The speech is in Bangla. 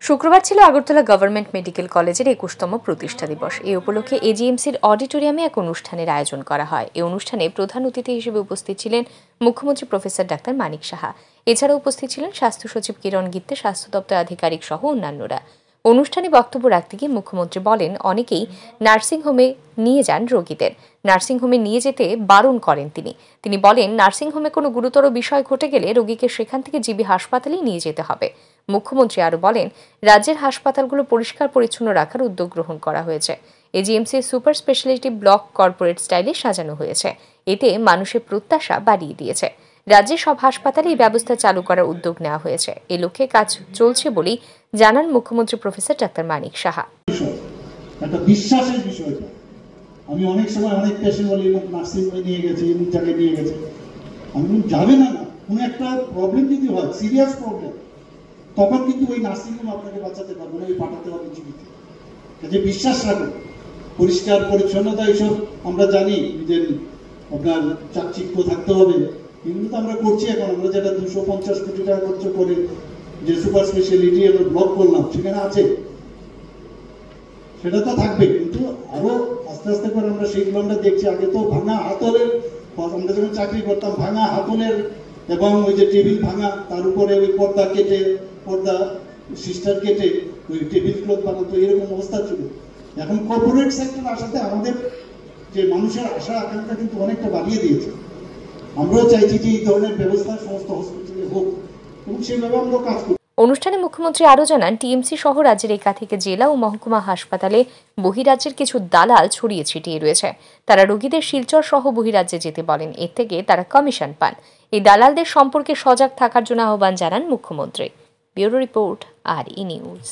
শুক্রবার ছিল আগরতলা গভর্নমেন্ট মেডিকেল কলেজের ২১তম প্রতিষ্ঠা দিবস। এই উপলক্ষে এজিএমসির অডিটোরিয়ামে এক অনুষ্ঠানের আয়োজন করা হয়। এই অনুষ্ঠানে প্রধান অতিথি হিসেবে উপস্থিত ছিলেন মুখ্যমন্ত্রী প্রফেসর ডাক্তার মানিক সাহা। এছাড়াও উপস্থিত ছিলেন স্বাস্থ্য সচিব কিরণ গিত্তে, স্বাস্থ্য দপ্তর আধিকারিক সহ অন্যান্যরা। অনুষ্ঠানে বক্তব্য রাখতে গিয়ে মুখ্যমন্ত্রী বলেন, অনেকেই নার্সিংহোমে নিয়ে যান রোগীদের, নার্সিংহোমে নিয়ে যেতে বারণ করেন তিনি বলেন, নার্সিংহোমে কোনো গুরুতর বিষয় ঘটে গেলে রোগীকে সেখান থেকে জিবি হাসপাতালেই নিয়ে যেতে হবে। মুখ্যমন্ত্রী আরও বলেন, রাজ্যের হাসপাতালগুলো পরিষ্কার পরিচ্ছন্ন রাখার উদ্যোগ গ্রহণ করা হয়েছে। AGMC super speciality block corporate স্টাইলে সাজানো হয়েছে। এতে মানুষের প্রত্যাশা বাড়িয়ে দিয়েছে। রাজ্যের সব হাসপাতালে এই ব্যবস্থা চালু করার উদ্যোগ নেওয়া হয়েছে। এ লক্ষ্যে কাজ চলছে বলেই জানান মুখ্যমন্ত্রী প্রফেসর ডাক্তার মানিক সাহা। একটা বিশ্বাসের বিষয়। আমি অনেক সময় অনেক পেশেন্ট বলি নার্সিং হোমে নিয়ে গেছে, এমন জায়গায় নিয়ে গেছে। আমি যাবে না, কোনো একটা প্রবলেম যদি হয়, সিরিয়াস প্রবলেম, তখন কিন্তু ওই নার্সিং হোম আপনাকে বাঁচাতে পারবে না, ওই পাঠাতে হবে জীবিত। কাজে বিশ্বাস রাখুন, পরিষ্কার পরিচ্ছন্নতা এইসব আমরা জানি, নিজের আপনার চাকচিক্য থাকতে হবে, এগুলো তো আমরা করছি। এখন আমরা যেটা 250 কোটি টাকা খরচ করে যে সুপার স্পেশালিটি আমরা ব্লক করলাম, সেখানে আছে, সেটা তো থাকবে, কিন্তু আরো আস্তে আস্তে করে আমরা সেইগুলো আমরা দেখছি। আগে তো ভাঙা হাতলের, আমরা যখন চাকরি করতাম, ভাঙা হাতলের এবং ওই যে টেবিল ভাঙা, তার উপরে ওই পর্দা কেটে, পর্দা সিস্টার কেটে ওই টেবিল ক্লথ বানাতো, এরকম অবস্থা ছিল। এখন কর্পোরেট সেক্টর আসাতে আমাদের যে মানুষের আশা আকাঙ্ক্ষা কিন্তু অনেকটা বাড়িয়ে দিয়েছে। আমরাও চাইছি যে এই ধরনের ব্যবস্থা সমস্ত হসপিটালে হোক, এবং সেইভাবে আমরা কাজ করি। অনুষ্ঠানে মুখ্যমন্ত্রী আরও জানান, টিএমসি সহ রাজ্যের একাধিক জেলা ও মহকুমা হাসপাতালে বহিরাজ্যের কিছু দালাল ছড়িয়ে ছিটিয়ে রয়েছে। তারা রোগীদের শিলচর সহ বহিরাজ্যে যেতে বলেন, এর থেকে তারা কমিশন পান। এই দালালদের সম্পর্কে সজাগ থাকার জন্য আহ্বান জানান মুখ্যমন্ত্রী। Bureau report, RE news.